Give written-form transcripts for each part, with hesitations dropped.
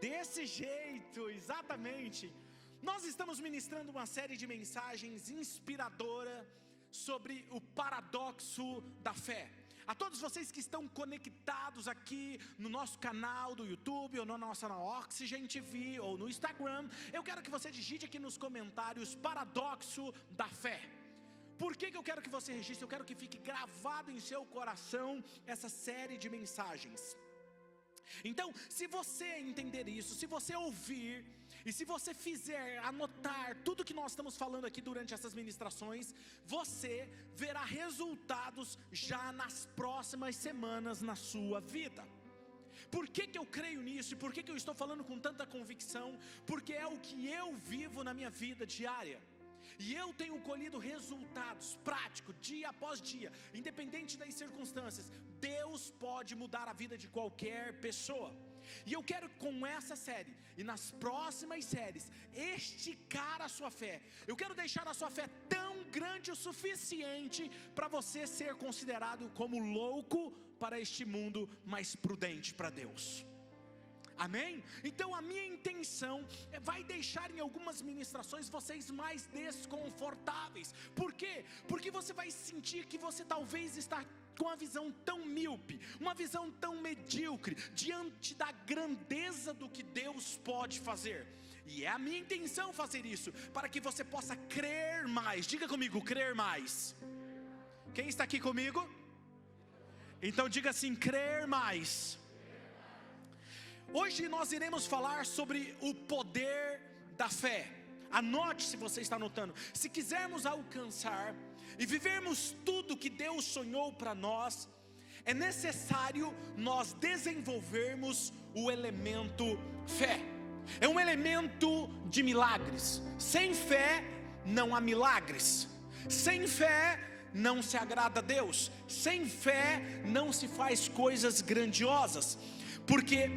Desse jeito, exatamente. Nós estamos ministrando uma série de mensagens inspiradoras sobre o paradoxo da fé. A todos vocês que estão conectados aqui no nosso canal do YouTube, ou na nossa Oxygen TV, ou no Instagram, eu quero que você digite aqui nos comentários paradoxo da fé. Por que eu quero que você registre? Eu quero que fique gravado em seu coração essa série de mensagens. Então, se você entender isso, se você ouvir, e se você fizer, anotar tudo que nós estamos falando aqui durante essas ministrações, você verá resultados já nas próximas semanas na sua vida. Por que eu creio nisso? E por que eu estou falando com tanta convicção? Porque é o que eu vivo na minha vida diária. E eu tenho colhido resultados práticos, dia após dia, independente das circunstâncias. Deus pode mudar a vida de qualquer pessoa. E eu quero com essa série, e nas próximas séries, esticar a sua fé. Eu quero deixar a sua fé tão grande o suficiente para você ser considerado como louco para este mundo, mas prudente para Deus. Amém? Então a minha intenção vai deixar em algumas ministrações vocês mais desconfortáveis. Por quê? Porque você vai sentir que você talvez está com uma visão tão míope, uma visão tão medíocre, diante da grandeza do que Deus pode fazer. E é a minha intenção fazer isso, para que você possa crer mais. Diga comigo, crer mais. Quem está aqui comigo? Então diga assim, crer mais. Hoje nós iremos falar sobre o poder da fé. Anote se você está anotando. Se quisermos alcançar e vivermos tudo que Deus sonhou para nós, é necessário nós desenvolvermos o elemento fé. É um elemento de milagres. Sem fé não há milagres. Sem fé não se agrada a Deus. Sem fé não se faz coisas grandiosas. Porque,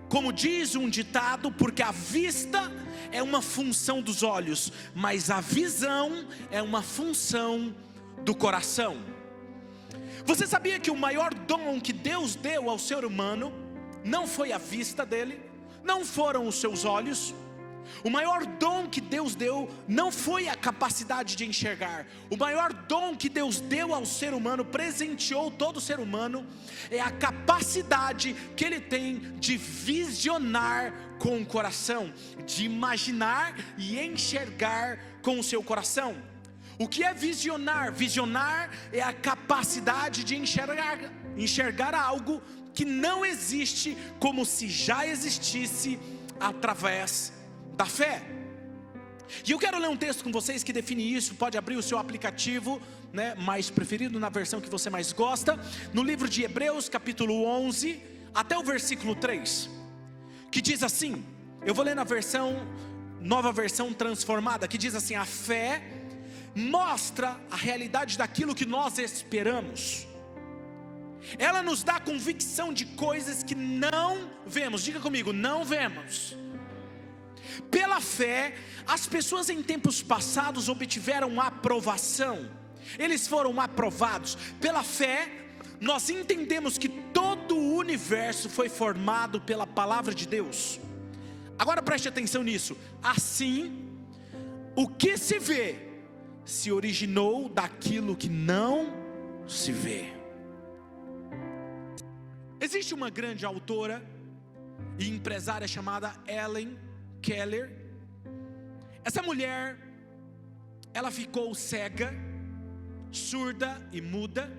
como diz um ditado, porque a vista é uma função dos olhos, mas a visão é uma função do coração. Você sabia que o maior dom que Deus deu ao ser humano não foi a vista dele, não foram os seus olhos? O maior dom que Deus deu não foi a capacidade de enxergar. O maior dom que Deus deu ao ser humano, presenteou todo ser humano, é a capacidade que ele tem de visionar com o coração, de imaginar e enxergar com o seu coração. O que é visionar? Visionar é a capacidade de enxergar algo que não existe, como se já existisse, através da fé. E eu quero ler um texto com vocês que define isso. Pode abrir o seu aplicativo, mais preferido, na versão que você mais gosta, no livro de Hebreus capítulo 11 até o versículo 3, que diz assim, eu vou ler na versão, nova versão transformada, que diz assim: a fé mostra a realidade daquilo que nós esperamos. Ela nos dá convicção de coisas que não vemos. Diga comigo, não vemos. Pela fé, as pessoas em tempos passados obtiveram aprovação. Eles foram aprovados. Pela fé, nós entendemos que todo o universo foi formado pela palavra de Deus. Agora preste atenção nisso. Assim, o que se vê se originou daquilo que não se vê. Existe uma grande autora e empresária chamada Helen Keller. Essa mulher, ela ficou cega, surda e muda,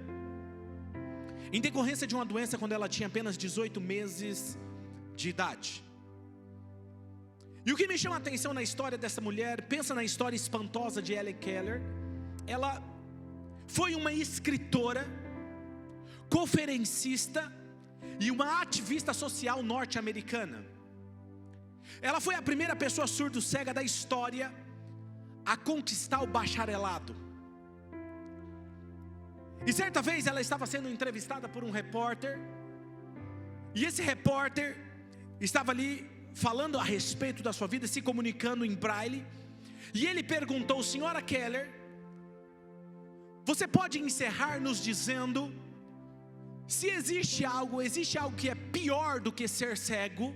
em decorrência de uma doença quando ela tinha apenas 18 meses de idade. E o que me chama a atenção na história dessa mulher, pensa na história espantosa de Helen Keller. Ela foi uma escritora, conferencista e uma ativista social norte-americana. Ela foi a primeira pessoa surdo-cega da história a conquistar o bacharelado. E certa vez ela estava sendo entrevistada por um repórter, e esse repórter estava ali falando a respeito da sua vida, se comunicando em braille, e ele perguntou: senhora Keller, você pode encerrar nos dizendo se existe algo que é pior do que ser cego?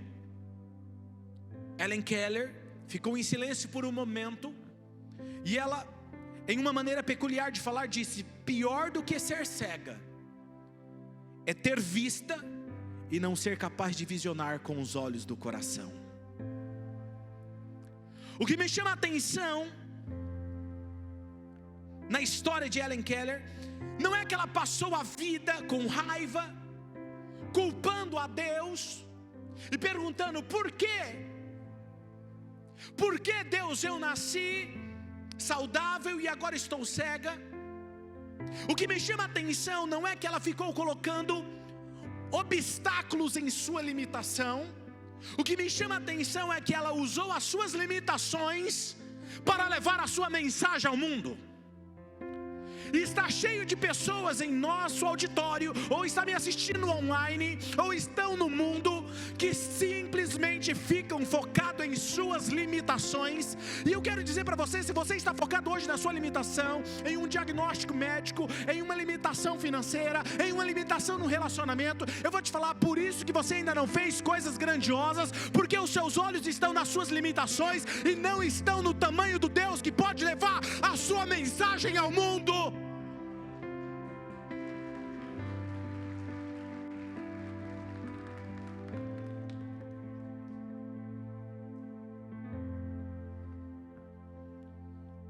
Helen Keller ficou em silêncio por um momento, e ela, em uma maneira peculiar de falar, disse: pior do que ser cega é ter vista e não ser capaz de visionar com os olhos do coração. O que me chama a atenção na história de Helen Keller não é que ela passou a vida com raiva, culpando a Deus e perguntando: por quê? Por que, Deus, eu nasci saudável e agora estou cega? O que me chama a atenção não é que ela ficou colocando obstáculos em sua limitação. O que me chama a atenção é que ela usou as suas limitações para levar a sua mensagem ao mundo. E está cheio de pessoas em nosso auditório, ou está me assistindo online, ou estão no mundo, que simplesmente ficam focados em suas limitações. E eu quero dizer para você: se você está focado hoje na sua limitação, em um diagnóstico médico, em uma limitação financeira, em uma limitação no relacionamento, eu vou te falar, por isso que você ainda não fez coisas grandiosas, porque os seus olhos estão nas suas limitações e não estão no tamanho do Deus que pode levar a sua mensagem ao mundo.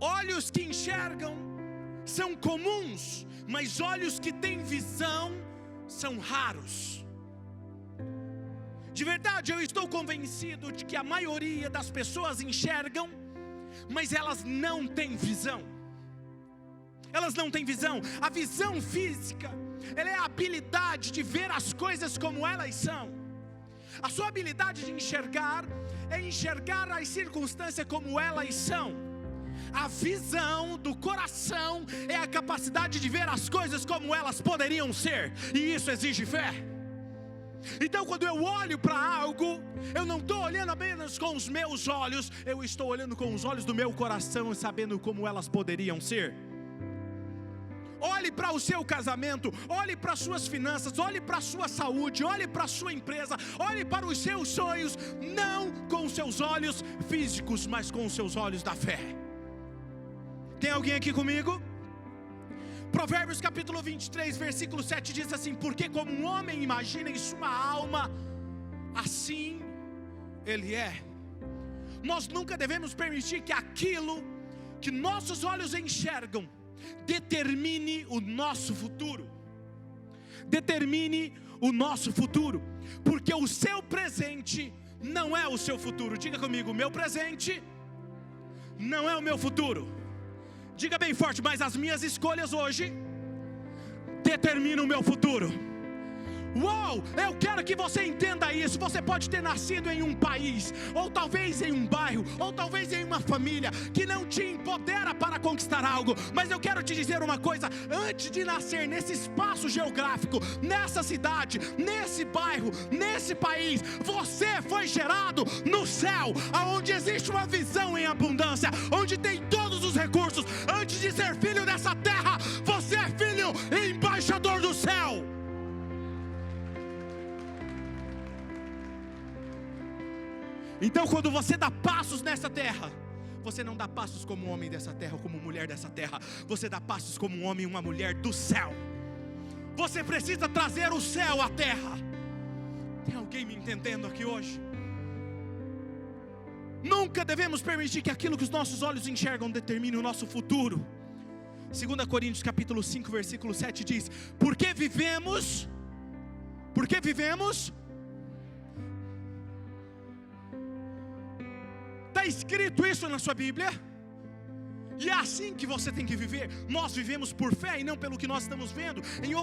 Olhos que enxergam são comuns, mas olhos que têm visão são raros. De verdade, eu estou convencido de que a maioria das pessoas enxergam, mas elas não têm visão. Elas não têm visão. A visão física, ela é a habilidade de ver as coisas como elas são. A sua habilidade de enxergar é enxergar as circunstâncias como elas são. A visão do coração é a capacidade de ver as coisas como elas poderiam ser, e isso exige fé. Então, quando eu olho para algo, eu não estou olhando apenas com os meus olhos, eu estou olhando com os olhos do meu coração e sabendo como elas poderiam ser. Olhe para o seu casamento, olhe para as suas finanças, olhe para a sua saúde, olhe para a sua empresa, olhe para os seus sonhos, não com os seus olhos físicos, mas com os seus olhos da fé. Tem alguém aqui comigo? Provérbios capítulo 23, versículo 7 diz assim: porque como um homem imagina em sua alma, assim ele é. Nós nunca devemos permitir que aquilo que nossos olhos enxergam determine o nosso futuro. Determine o nosso futuro, porque o seu presente não é o seu futuro. Diga comigo: meu presente não é o meu futuro. Diga bem forte: mas as minhas escolhas hoje determinam o meu futuro. Uou, eu quero que você entenda isso. Você pode ter nascido em um país, ou talvez em um bairro, ou talvez em uma família que não te empodera para conquistar algo, mas eu quero te dizer uma coisa: antes de nascer nesse espaço geográfico, nessa cidade, nesse bairro, nesse país, você foi gerado no céu, onde existe uma visão em abundância, onde tem todos os recursos. Antes de ser filho dessa terra, você é filho e embaixador do céu. Então, quando você dá passos nessa terra, você não dá passos como um homem dessa terra ou como mulher dessa terra, você dá passos como um homem e uma mulher do céu. Você precisa trazer o céu à terra. Tem alguém me entendendo aqui hoje? Nunca devemos permitir que aquilo que os nossos olhos enxergam determine o nosso futuro. 2 Coríntios capítulo 5, versículo 7 diz: porque vivemos. Está escrito isso na sua Bíblia? E é assim que você tem que viver. Nós vivemos por fé e não pelo que nós estamos vendo. Em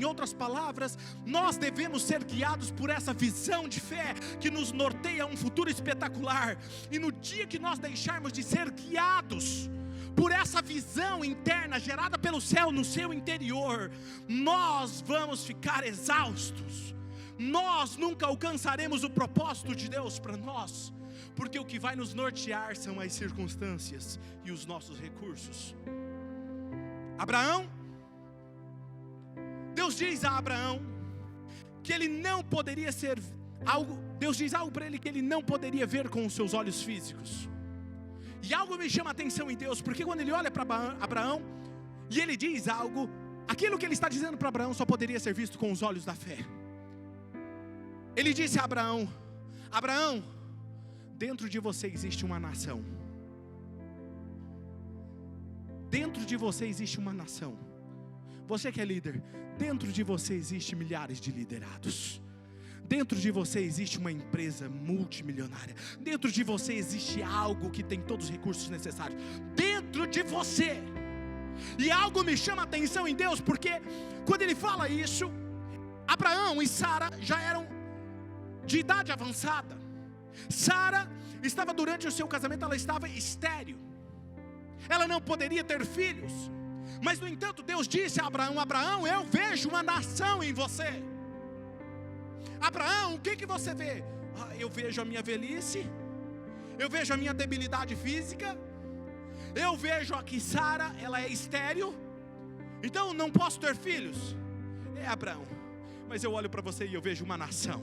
outras palavras, nós devemos ser guiados por essa visão de fé que nos norteia a um futuro espetacular. E no dia que nós deixarmos de ser guiados por essa visão interna gerada pelo céu no seu interior, nós vamos ficar exaustos. Nós nunca alcançaremos o propósito de Deus para nós, porque o que vai nos nortear são as circunstâncias e os nossos recursos. Abraão, Deus diz a Abraão que ele não poderia ser algo, Deus diz algo para ele que ele não poderia ver com os seus olhos físicos. E algo me chama a atenção em Deus, porque quando ele olha para Abraão e ele diz algo, aquilo que ele está dizendo para Abraão só poderia ser visto com os olhos da fé. Ele disse a Abraão: Abraão, dentro de você existe uma nação. Dentro de você existe uma nação. Você que é líder, dentro de você existe milhares de liderados. Dentro de você existe uma empresa multimilionária. Dentro de você existe algo que tem todos os recursos necessários. Dentro de você. E algo me chama a atenção em Deus, porque quando ele fala isso, Abraão e Sara já eram de idade avançada. Sara estava durante o seu casamento, ela estava estéril. Ela não poderia ter filhos. Mas no entanto Deus disse a Abraão: Abraão, eu vejo uma nação em você. Abraão, o que você vê? Eu vejo a minha velhice, eu vejo a minha debilidade física, eu vejo aqui Sara, ela é estéril, então não posso ter filhos. Abraão, mas eu olho para você e eu vejo uma nação.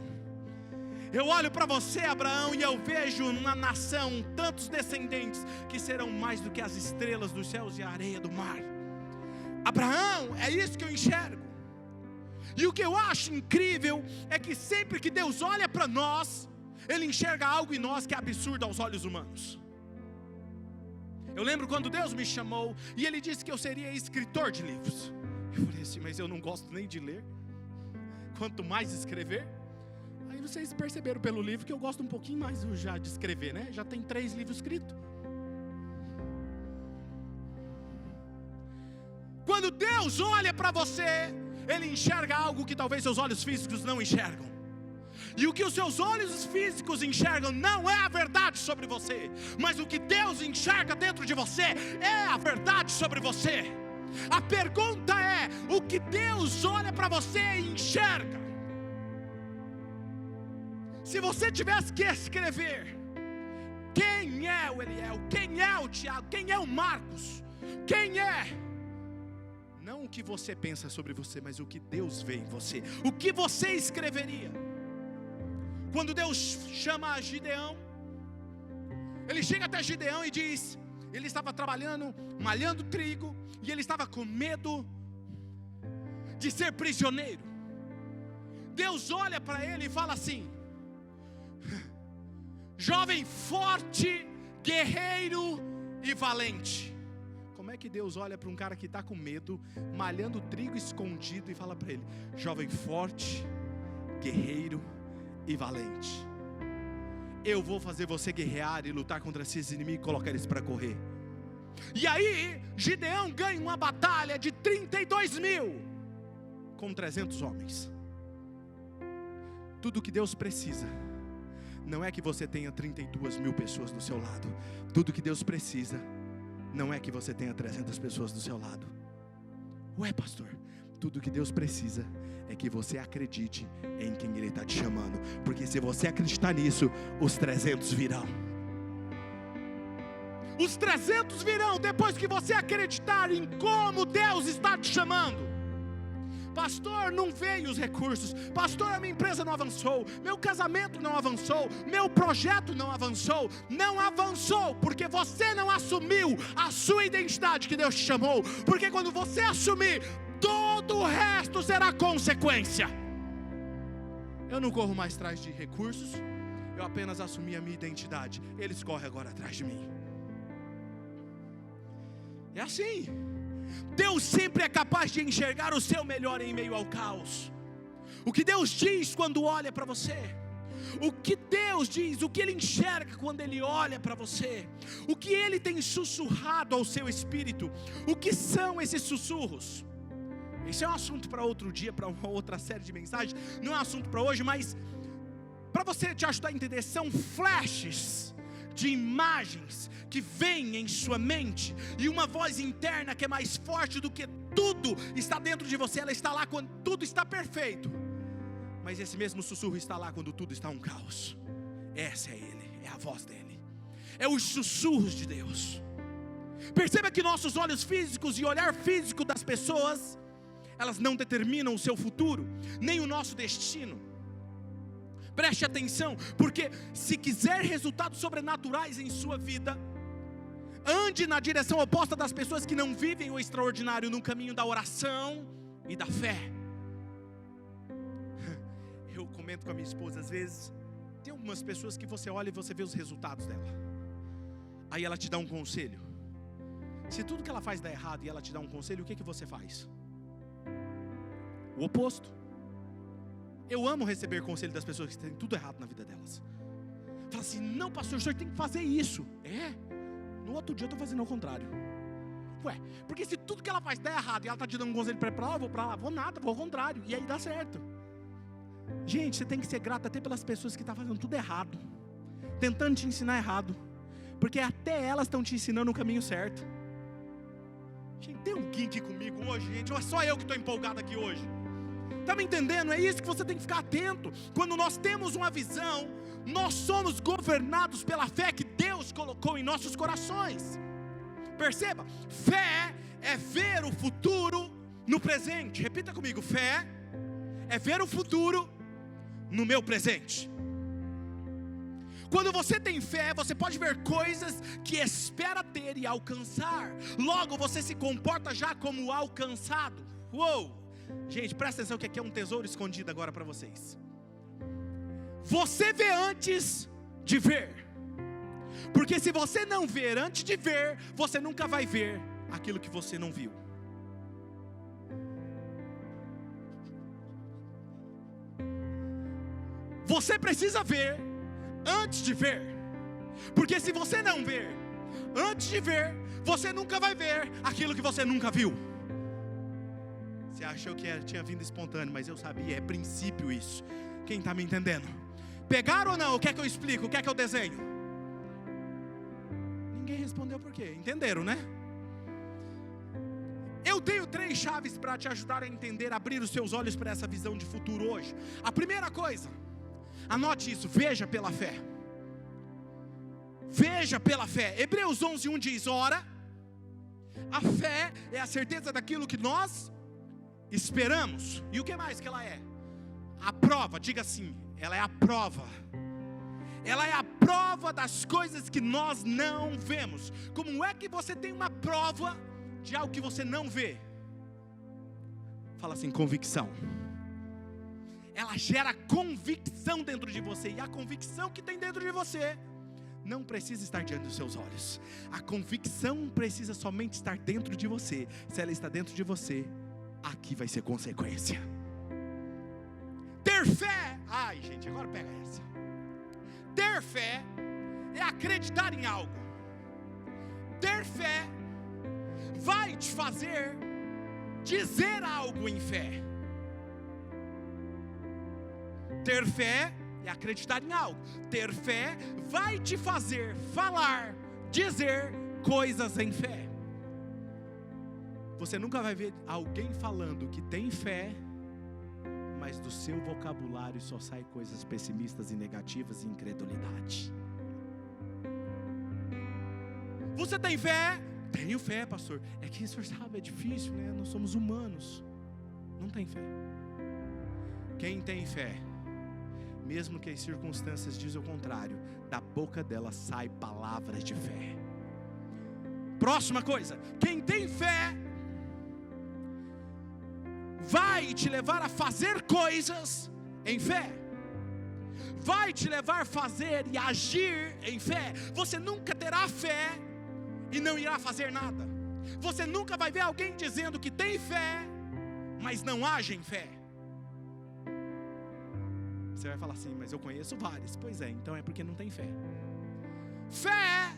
Eu olho para você, Abraão, e eu vejo uma nação, tantos descendentes que serão mais do que as estrelas dos céus e a areia do mar. Abraão, é isso que eu enxergo. E o que eu acho incrível é que sempre que Deus olha para nós, Ele enxerga algo em nós que é absurdo aos olhos humanos. Eu lembro quando Deus me chamou e Ele disse que eu seria escritor de livros. Eu falei assim: mas eu não gosto nem de ler, quanto mais escrever. Aí vocês perceberam pelo livro que eu gosto um pouquinho mais já de escrever, né? Já tem 3 livros escritos. Quando Deus olha para você, Ele enxerga algo que talvez seus olhos físicos não enxergam. E o que os seus olhos físicos enxergam não é a verdade sobre você, mas o que Deus enxerga dentro de você é a verdade sobre você. A pergunta é: o que Deus olha para você e enxerga? Se você tivesse que escrever quem é o Eliel, quem é o Tiago, quem é o Marcos, quem é, não o que você pensa sobre você, mas o que Deus vê em você, o que você escreveria? Quando Deus chama a Gideão, Ele chega até Gideão e diz, ele estava trabalhando, malhando trigo, e ele estava com medo de ser prisioneiro. Deus olha para ele e fala assim: jovem forte, guerreiro e valente. Como é que Deus olha para um cara que está com medo, malhando trigo escondido, e fala para ele: jovem forte, guerreiro e valente? Eu vou fazer você guerrear e lutar contra esses inimigos e colocar eles para correr. E aí Gideão ganha uma batalha de 32 mil com 300 homens. Tudo que Deus precisa não é que você tenha 32 mil pessoas do seu lado. Tudo que Deus precisa não é que você tenha 300 pessoas do seu lado. Ué, pastor, tudo que Deus precisa é que você acredite em quem Ele está te chamando. Porque se você acreditar nisso, os 300 virão. Os 300 virão depois que você acreditar em como Deus está te chamando. Pastor, não veio os recursos. Pastor, a minha empresa não avançou. Meu casamento não avançou. Meu projeto não avançou. Não avançou porque você não assumiu a sua identidade que Deus te chamou. Porque quando você assumir, todo o resto será consequência. Eu não corro mais atrás de recursos. Eu apenas assumi a minha identidade. Eles correm agora atrás de mim. É assim. Deus sempre é capaz de enxergar o seu melhor em meio ao caos. O que Deus diz quando olha para você, o que Deus diz, o que Ele enxerga quando Ele olha para você, o que Ele tem sussurrado ao seu espírito, o que são esses sussurros? Esse é um assunto para outro dia, para uma outra série de mensagens. Não é um assunto para hoje, mas para você te ajudar a entender, são flashes de imagens que vêm em sua mente, e uma voz interna que é mais forte do que tudo está dentro de você. Ela está lá quando tudo está perfeito, mas esse mesmo sussurro está lá quando tudo está um caos. Essa é Ele, é a voz dEle, é os sussurros de Deus. Perceba que nossos olhos físicos e olhar físico das pessoas, elas não determinam o seu futuro, nem o nosso destino. Preste atenção, porque se quiser resultados sobrenaturais em sua vida, ande na direção oposta das pessoas que não vivem o extraordinário, no caminho da oração e da fé. Eu comento com a minha esposa às vezes, tem algumas pessoas que você olha e você vê os resultados dela, aí ela te dá um conselho. Se tudo que ela faz dá errado e ela te dá um conselho, o que você faz? O oposto. Eu amo receber conselho das pessoas que têm tudo errado na vida delas. Fala assim, não pastor, o senhor tem que fazer isso. No outro dia eu estou fazendo ao contrário. Porque se tudo que ela faz dá errado e ela está te dando um conselho para lá, eu vou para lá, vou nada, vou ao contrário. E aí dá certo. Gente, você tem que ser grato até pelas pessoas que estão fazendo tudo errado, tentando te ensinar errado, porque até elas estão te ensinando o caminho certo. Gente, tem alguém aqui comigo hoje, gente? Ou é só eu que estou empolgado aqui hoje? Está me entendendo? É isso que você tem que ficar atento. Quando nós temos uma visão, nós somos governados pela fé que Deus colocou em nossos corações. Perceba, fé é ver o futuro no presente. Repita comigo, fé é ver o futuro no meu presente. Quando você tem fé, você pode ver coisas que espera ter e alcançar. Logo você se comporta já como alcançado. Uou! Gente, presta atenção que aqui é um tesouro escondido agora para vocês. Você vê antes de ver. Porque se você não ver antes de ver, você nunca vai ver aquilo que você não viu. Você precisa ver antes de ver. Porque se você não ver antes de ver, você nunca vai ver aquilo que você nunca viu. Você achou que tinha vindo espontâneo, mas eu sabia, é princípio isso. Quem está me entendendo? Pegaram ou não? O que é que eu explico? O que é que eu desenho? Ninguém respondeu por quê? Entenderam, né? Eu tenho 3 chaves para te ajudar a entender, abrir os seus olhos para essa visão de futuro hoje. A primeira coisa, anote isso, veja pela fé. Veja pela fé. Hebreus 11:1 diz, ora, a fé é a certeza daquilo que nós esperamos. E o que mais que ela é? A prova, diga assim, ela é a prova. Ela é a prova das coisas que nós não vemos. Como é que você tem uma prova de algo que você não vê? Fala assim, convicção. Ela gera convicção dentro de você. E a convicção que tem dentro de você não precisa estar diante dos seus olhos. A convicção precisa somente estar dentro de você. Se ela está dentro de você, aqui vai ser consequência. Ter fé, ai gente, agora pega essa. Ter fé é acreditar em algo. Ter fé vai te fazer dizer algo em fé. Ter fé é acreditar em algo. Ter fé vai te fazer falar, dizer coisas em fé. Você nunca vai ver alguém falando que tem fé, mas do seu vocabulário só sai coisas pessimistas e negativas e incredulidade. Você tem fé? Tenho fé, pastor. É que o senhor sabe, é difícil, né? Nós somos humanos. Não tem fé. Quem tem fé, mesmo que as circunstâncias dizem o contrário, da boca dela sai palavras de fé. Próxima coisa, quem tem fé vai te levar a fazer coisas em fé. Vai te levar a fazer e agir em fé. Você nunca terá fé e não irá fazer nada. Você nunca vai ver alguém dizendo que tem fé, mas não age em fé. Você vai falar assim, mas eu conheço vários. Pois é, então é porque não tem fé. Fé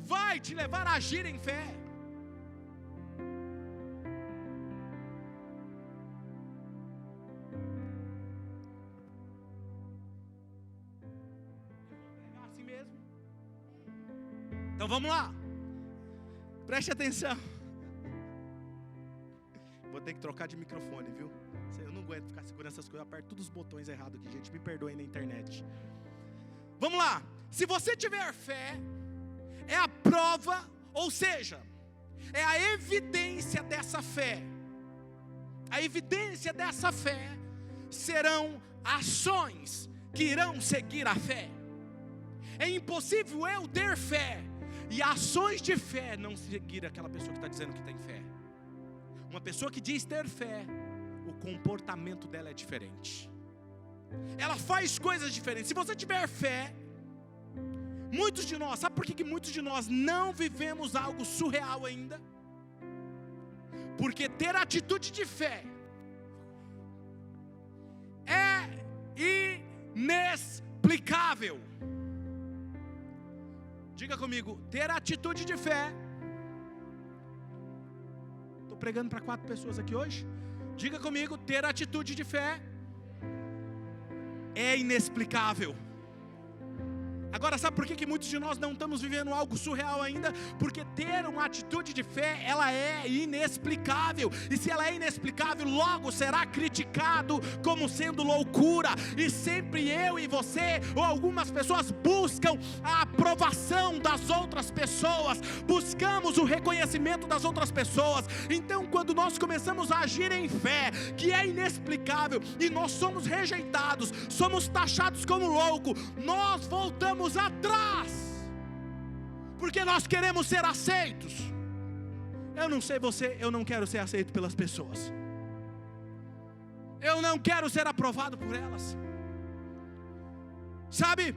vai te levar a agir em fé. Assim mesmo? Então vamos lá. Preste atenção. Vou ter que trocar de microfone, viu? Eu não aguento ficar segurando essas coisas. Eu aperto todos os botões errados aqui, gente. Me perdoem na internet. Vamos lá. Se você tiver fé, é a prova, ou seja, é a evidência dessa fé. A evidência dessa fé serão ações que irão seguir a fé. É impossível eu ter fé e ações de fé não seguir aquela pessoa que está dizendo que tem fé. Uma pessoa que diz ter fé, o comportamento dela é diferente. Ela faz coisas diferentes. Se você tiver fé, muitos de nós, sabe por que muitos de nós não vivemos algo surreal ainda? Porque ter atitude de fé é inexplicável. Diga comigo, ter atitude de fé. Estou pregando para 4 pessoas aqui hoje. Diga comigo, ter atitude de fé é inexplicável. Agora, sabe por que muitos de nós não estamos vivendo algo surreal ainda? Porque ter uma atitude de fé, ela é inexplicável. E se ela é inexplicável, logo será criticado como sendo loucura. E sempre eu e você, ou algumas pessoas, buscam a aprovação das outras pessoas. Buscamos o reconhecimento das outras pessoas. Então, quando nós começamos a agir em fé, que é inexplicável, e nós somos rejeitados, somos taxados como louco, nós voltamos atrás, porque nós queremos ser aceitos. Eu não sei você, eu não quero ser aceito pelas pessoas. Eu não quero ser aprovado por elas. Sabe?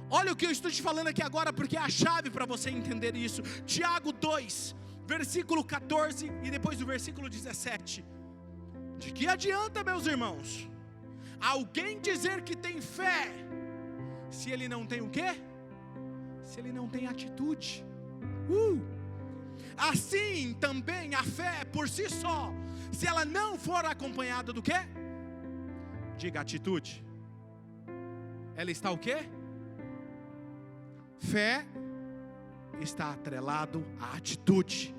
Olha o que eu estou te falando aqui agora, porque é a chave para você entender isso. Tiago 2, versículo 14 e depois o versículo 17. De que adianta, meus irmãos, alguém dizer que tem fé, se ele não tem o quê? Se ele não tem atitude. Assim também a fé por si só, se ela não for acompanhada do quê? Diga atitude. Ela está o quê? Fé está atrelado à atitude.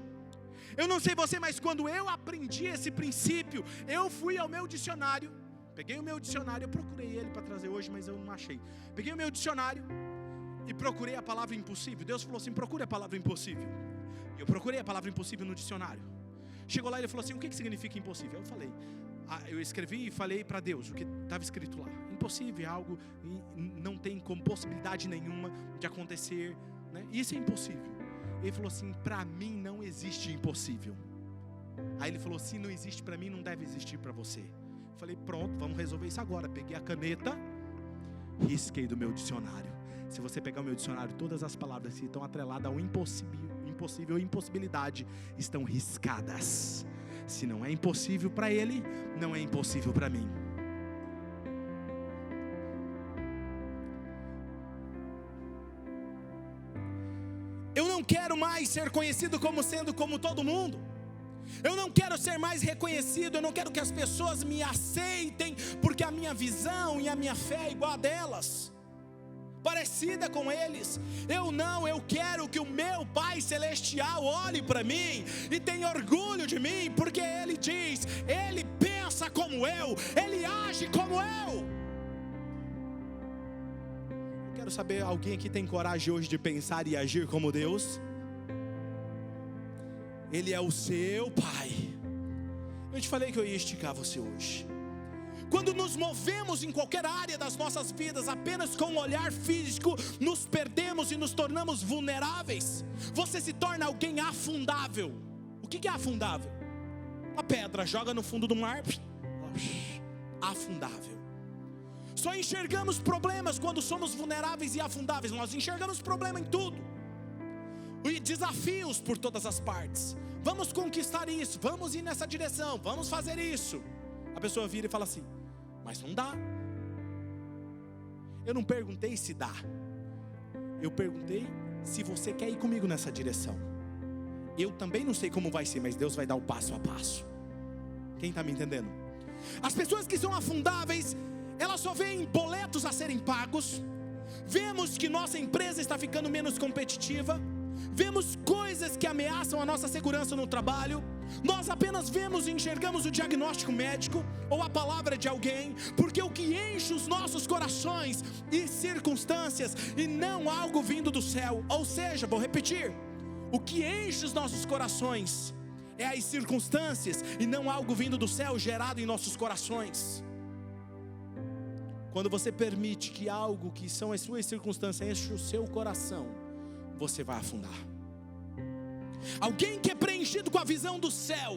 Eu não sei você, mas quando eu aprendi esse princípio, eu fui ao meu dicionário. Peguei o meu dicionário, eu procurei ele para trazer hoje, mas eu não achei. Peguei o meu dicionário e procurei a palavra impossível. Deus falou assim, procure a palavra impossível. Eu procurei a palavra impossível no dicionário. Chegou lá e ele falou assim, o que significa impossível? Eu falei, eu escrevi e falei para Deus o que estava escrito lá. Impossível é algo, não tem como possibilidade nenhuma de acontecer, né? Isso é impossível. Ele falou assim, para mim não existe impossível. Aí ele falou, se não existe para mim, não deve existir para você. Falei, pronto, vamos resolver isso agora. Peguei a caneta, risquei do meu dicionário. Se você pegar o meu dicionário, todas as palavras que estão atreladas ao impossível e impossibilidade estão riscadas. Se não é impossível para ele, não é impossível para mim. Eu não quero mais ser conhecido como sendo como todo mundo. Eu não quero ser mais reconhecido, eu não quero que as pessoas me aceitem, porque a minha visão e a minha fé é igual a delas, parecida com eles. Eu quero que o meu Pai Celestial olhe para mim e tenha orgulho de mim, porque Ele diz, Ele pensa como eu, Ele age como eu. Eu quero saber, alguém aqui tem coragem hoje de pensar e agir como Deus? Ele é o seu Pai. Eu te falei que eu ia esticar você hoje. Quando nos movemos em qualquer área das nossas vidas apenas com um olhar físico, nos perdemos e nos tornamos vulneráveis. Você se torna alguém afundável. O que é afundável? A pedra joga no fundo do mar, afundável. Só enxergamos problemas quando somos vulneráveis e afundáveis. Nós enxergamos problema em tudo, e desafios por todas as partes. Vamos conquistar isso, vamos ir nessa direção, vamos fazer isso. A pessoa vira e fala assim, mas não dá. Eu não perguntei se dá, eu perguntei se você quer ir comigo nessa direção. Eu também não sei como vai ser, mas Deus vai dar o passo a passo. Quem está me entendendo? As pessoas que são afundáveis, elas só veem boletos a serem pagos. Vemos que nossa empresa está ficando menos competitiva. Vemos coisas que ameaçam a nossa segurança no trabalho. Nós apenas vemos e enxergamos o diagnóstico médico ou a palavra de alguém, porque o que enche os nossos corações e circunstâncias, e não algo vindo do céu. Ou seja, vou repetir, o que enche os nossos corações é as circunstâncias e não algo vindo do céu gerado em nossos corações. quando você permite que algo que são as suas circunstâncias enche o seu coração, você vai afundar. Alguém que é preenchido com a visão do céu,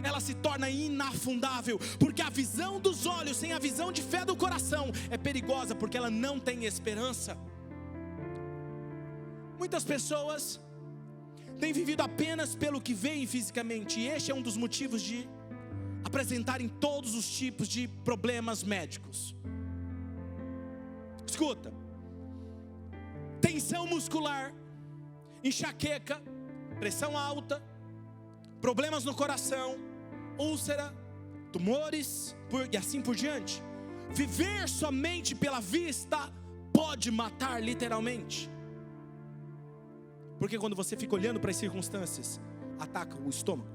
ela se torna inafundável, porque a visão dos olhos sem a visão de fé do coração é perigosa, porque ela não tem esperança. Muitas pessoas têm vivido apenas pelo que veem fisicamente, e este é um dos motivos de apresentarem todos os tipos de problemas médicos. Escuta: tensão muscular, enxaqueca, pressão alta, problemas no coração, úlcera, tumores e assim por diante. Viver somente pela vista pode matar literalmente, porque quando você fica olhando para as circunstâncias, ataca o estômago,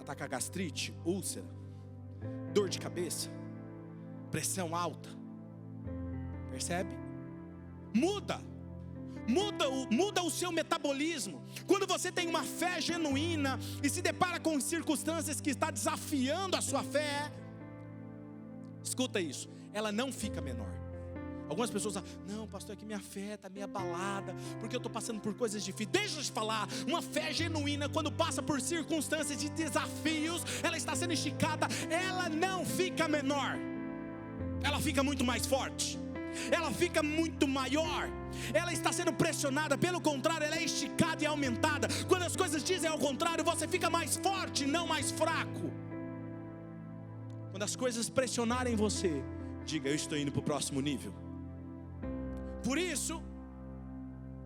ataca a gastrite, úlcera, dor de cabeça, pressão alta. Percebe? Muda o seu metabolismo. Quando você tem uma fé genuína e se depara com circunstâncias que está desafiando a sua fé, escuta isso, ela não fica menor. Algumas pessoas falam: não, pastor, é que minha fé está meio abalada, porque eu estou passando por coisas difíceis. Deixa eu te falar, uma fé genuína, quando passa por circunstâncias de desafios, ela está sendo esticada, ela não fica menor, ela fica muito mais forte, ela fica muito maior, ela está sendo pressionada, pelo contrário, ela é esticada e aumentada. Quando as coisas dizem ao contrário, você fica mais forte, não mais fraco. Quando as coisas pressionarem você, diga: eu estou indo para o próximo nível. Por isso,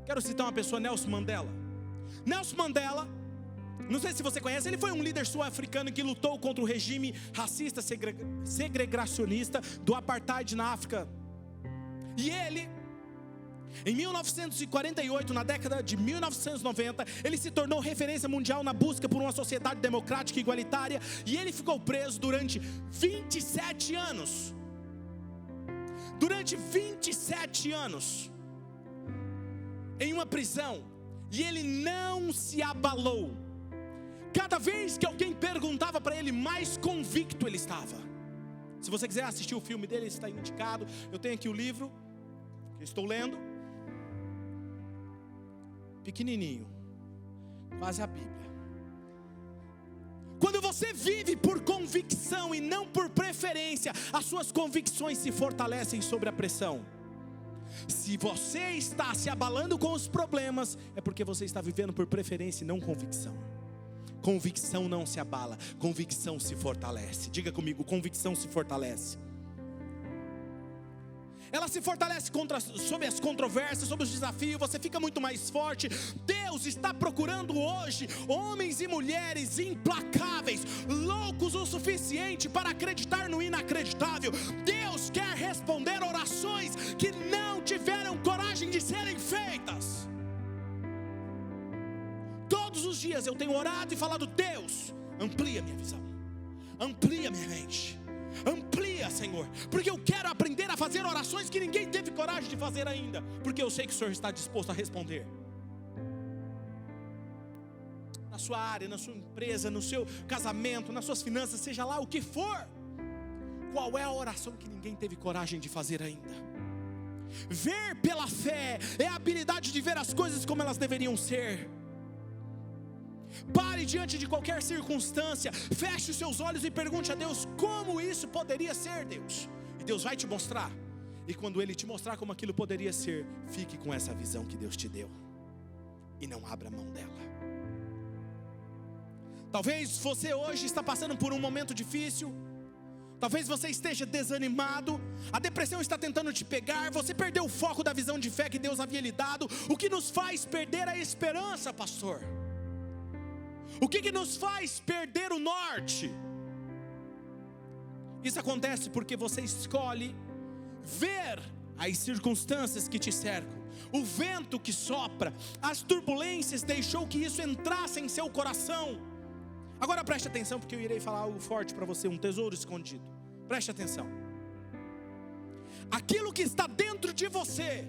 quero citar uma pessoa, Nelson Mandela. Nelson Mandela, não sei se você conhece, ele foi um líder sul-africano que lutou contra o regime racista, segregacionista do apartheid na África. E ele, em 1948, na década de 1990, ele se tornou referência mundial na busca por uma sociedade democrática e igualitária. E ele ficou preso durante 27 anos. Durante 27 anos, em uma prisão, e ele não se abalou. Cada vez que alguém perguntava para ele, mais convicto ele estava. Se você quiser assistir o filme dele, está indicado. Eu tenho aqui o livro que estou lendo, pequenininho, quase a Bíblia. Quando você vive por convicção e não por preferência, as suas convicções se fortalecem sobre a pressão. Se você está se abalando com os problemas, é porque você está vivendo por preferência e não convicção. Convicção não se abala, convicção se fortalece. Diga comigo: convicção se fortalece. Ela se fortalece sobre as controvérsias, sobre os desafios, você fica muito mais forte. Deus está procurando hoje homens e mulheres implacáveis, loucos o suficiente para acreditar no inacreditável. Deus quer responder orações que não tiveram coragem de serem feitas. Todos os dias eu tenho orado e falado: Deus, amplia minha visão, amplia minha mente, amplia, Senhor, porque eu quero aprender a fazer orações que ninguém teve coragem de fazer ainda, porque eu sei que o Senhor está disposto a responder. Na sua área, na sua empresa, no seu casamento, nas suas finanças, seja lá o que for, qual é a oração que ninguém teve coragem de fazer ainda? Ver pela fé é a habilidade de ver as coisas como elas deveriam ser. Pare diante de qualquer circunstância, feche os seus olhos e pergunte a Deus como isso poderia ser, Deus. E Deus vai te mostrar. E quando Ele te mostrar como aquilo poderia ser, fique com essa visão que Deus te deu e não abra mão dela. Talvez você hoje está passando por um momento difícil. Talvez você esteja desanimado, a depressão está tentando te pegar, você perdeu o foco da visão de fé que Deus havia lhe dado. O que nos faz perder a esperança, pastor? O que nos faz perder o norte? Isso acontece porque você escolhe ver as circunstâncias que te cercam, o vento que sopra, as turbulências, deixou que isso entrasse em seu coração. Agora preste atenção, porque eu irei falar algo forte para você, um tesouro escondido. Preste atenção. Aquilo que está dentro de você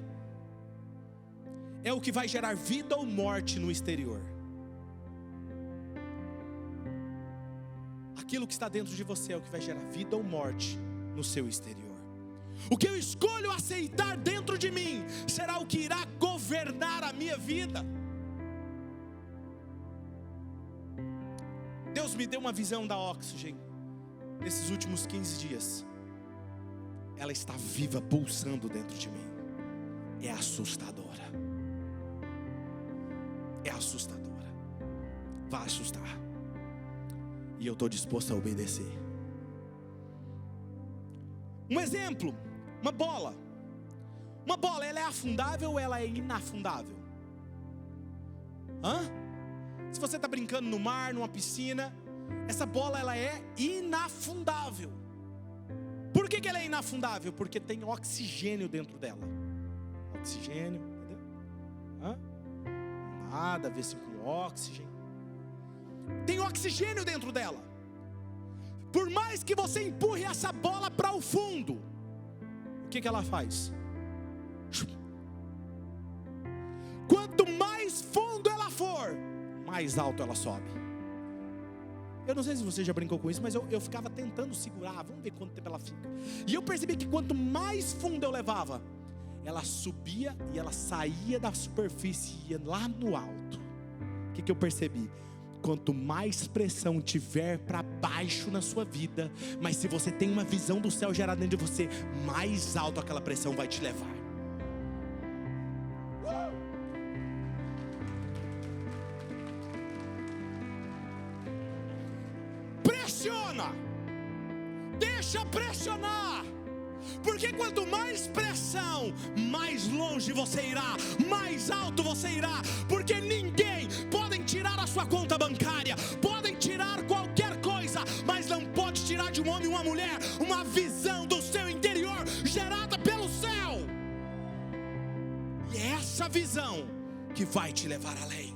é o que vai gerar vida ou morte no exterior. Aquilo que está dentro de você é o que vai gerar vida ou morte no seu exterior. O que eu escolho aceitar dentro de mim será o que irá governar a minha vida. Deus me deu uma visão da Oxygen nesses últimos 15 dias. Ela está viva, pulsando dentro de mim. É assustadora. É assustadora. Vai assustar. E eu estou disposto a obedecer. Um exemplo, uma bola. Uma bola, ela é afundável ou ela é inafundável? Se você está brincando no mar, numa piscina, essa bola ela é inafundável. Por que ela é inafundável? Porque tem oxigênio dentro dela. Oxigênio, entendeu? Nada a ver assim com oxigênio. Tem oxigênio dentro dela. Por mais que você empurre essa bola para o fundo, o que ela faz? Quanto mais fundo ela for, mais alto ela sobe. Eu não sei se você já brincou com isso, mas eu ficava tentando segurar. Vamos ver quanto tempo ela fica. E eu percebi que quanto mais fundo eu levava, ela subia e ela saía da superfície e ia lá no alto. O que eu percebi? Quanto mais pressão tiver para baixo na sua vida, mas se você tem uma visão do céu gerada dentro de você, mais alto aquela pressão vai te levar. Pressiona, deixa pressionar, porque quanto mais pressão, mais longe você irá, mais alto você irá, porque ninguém podem tirar a sua conta bancária, podem tirar qualquer coisa, mas não pode tirar de um homem e uma mulher uma visão do seu interior gerada pelo céu. E é essa visão que vai te levar além.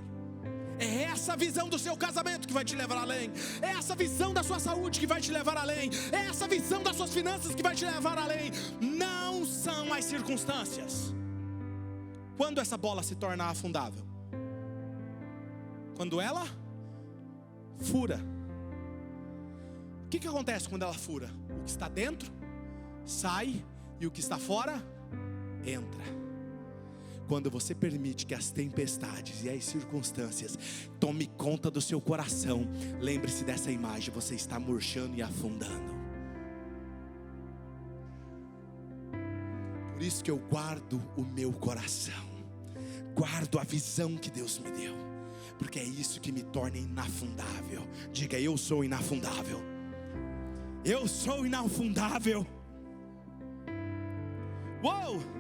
É essa visão do seu casamento que vai te levar além. É essa visão da sua saúde que vai te levar além. É essa visão das suas finanças que vai te levar além. Não são as circunstâncias. Quando essa bola se torna afundável? Quando ela fura. O que acontece quando ela fura? O que está dentro sai e o que está fora entra. Quando você permite que as tempestades e as circunstâncias tome conta do seu coração, lembre-se dessa imagem, você está murchando e afundando. Por isso que eu guardo o meu coração, guardo a visão que Deus me deu, porque é isso que me torna inafundável. Diga: eu sou inafundável. Eu sou inafundável. Uou!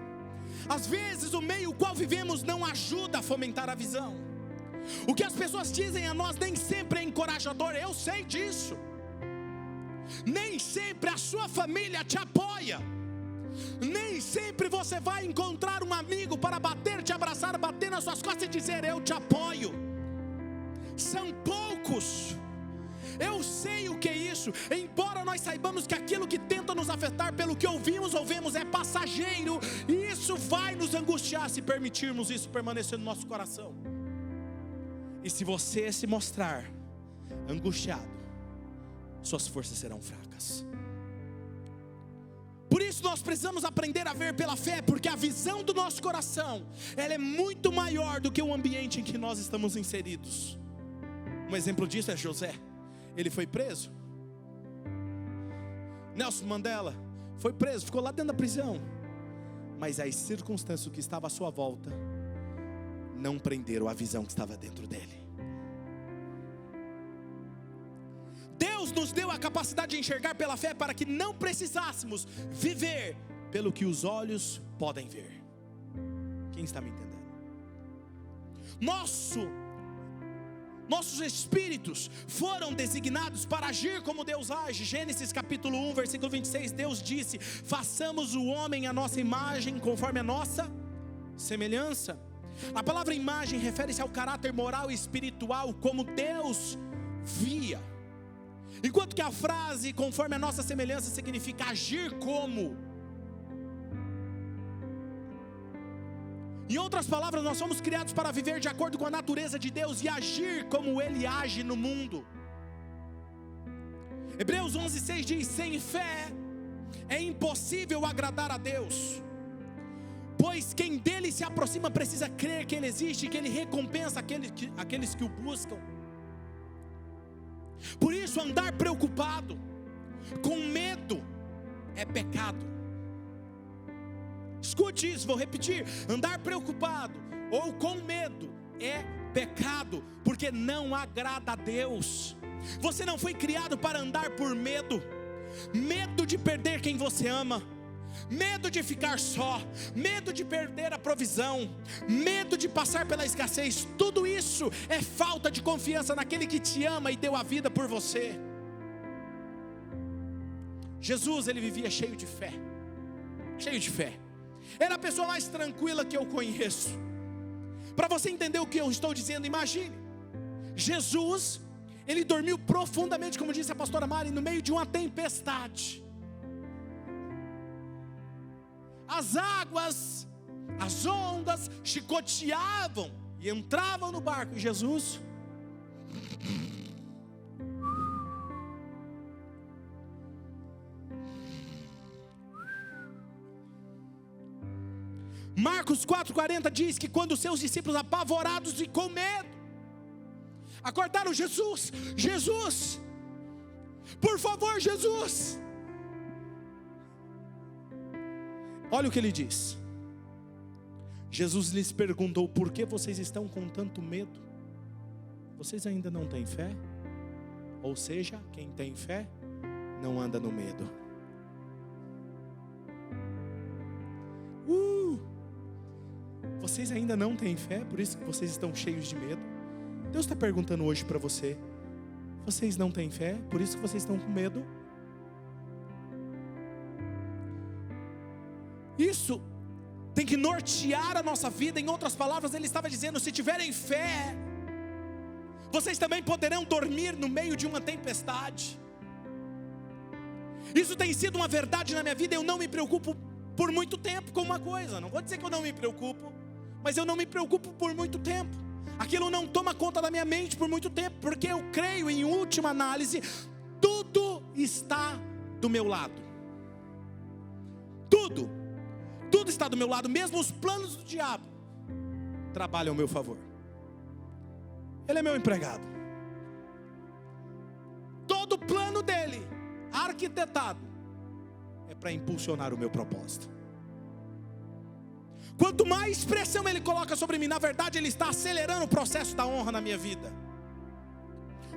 Às vezes o meio qual vivemos não ajuda a fomentar a visão. O que as pessoas dizem a nós nem sempre é encorajador, eu sei disso. Nem sempre a sua família te apoia. Nem sempre você vai encontrar um amigo para bater, te abraçar, bater nas suas costas e dizer: eu te apoio. São poucos. Eu sei o que é isso. Embora nós saibamos que aquilo que tenta nos afetar pelo que ouvimos ou vemos é passageiro, e isso vai nos angustiar se permitirmos isso permanecer no nosso coração. E se você se mostrar angustiado, suas forças serão fracas. Por isso nós precisamos aprender a ver pela fé, porque a visão do nosso coração, ela é muito maior do que o ambiente em que nós estamos inseridos. Um exemplo disso é José. Ele foi preso. Nelson Mandela foi preso, ficou lá dentro da prisão. Mas as circunstâncias que estavam à sua volta não prenderam a visão que estava dentro dele. Deus nos deu a capacidade de enxergar pela fé para que não precisássemos viver pelo que os olhos podem ver. Quem está me entendendo? Nossos espíritos foram designados para agir como Deus age. Gênesis capítulo 1, versículo 26, Deus disse: façamos o homem à nossa imagem, conforme a nossa semelhança. A palavra imagem refere-se ao caráter moral e espiritual, como Deus via. Enquanto que a frase conforme a nossa semelhança significa agir como. Em outras palavras, nós somos criados para viver de acordo com a natureza de Deus e agir como Ele age no mundo. Hebreus 11:6 diz: sem fé é impossível agradar a Deus, pois quem dele se aproxima precisa crer que ele existe e que ele recompensa aqueles que o buscam. Por isso, andar preocupado, com medo, é pecado. Escute isso, vou repetir: andar preocupado ou com medo é pecado, porque não agrada a Deus. Você não foi criado para andar por medo. Medo de perder quem você ama, medo de ficar só, medo de perder a provisão, medo de passar pela escassez. Tudo isso é falta de confiança naquele que te ama e deu a vida por você. Jesus, ele vivia cheio de fé. Cheio de fé. Era a pessoa mais tranquila que eu conheço. Para você entender o que eu estou dizendo, imagine: Jesus, ele dormiu profundamente, como disse a pastora Mari, no meio de uma tempestade. As águas, as ondas chicoteavam e entravam no barco. E Jesus, Marcos 4,40 diz que quando seus discípulos, apavorados e com medo, acordaram Jesus: Jesus, por favor, Jesus. Olha o que ele diz. Jesus lhes perguntou: por que vocês estão com tanto medo? Vocês ainda não têm fé? Ou seja, quem tem fé não anda no medo. Vocês ainda não têm fé, por isso que vocês estão cheios de medo. Deus está perguntando hoje para você: vocês não têm fé, por isso que vocês estão com medo? Isso tem que nortear a nossa vida. Em outras palavras, ele estava dizendo: se tiverem fé, vocês também poderão dormir no meio de uma tempestade. Isso tem sido uma verdade na minha vida. Eu não me preocupo por muito tempo com uma coisa. Não vou dizer que eu não me preocupo, mas eu não me preocupo por muito tempo. Aquilo não toma conta da minha mente por muito tempo, porque eu creio, em última análise, tudo está do meu lado. Tudo está do meu lado. Mesmo os planos do diabo trabalham ao meu favor. Ele é meu empregado. Todo o plano dele, arquitetado, é para impulsionar o meu propósito. Quanto mais pressão ele coloca sobre mim, na verdade ele está acelerando o processo da honra na minha vida.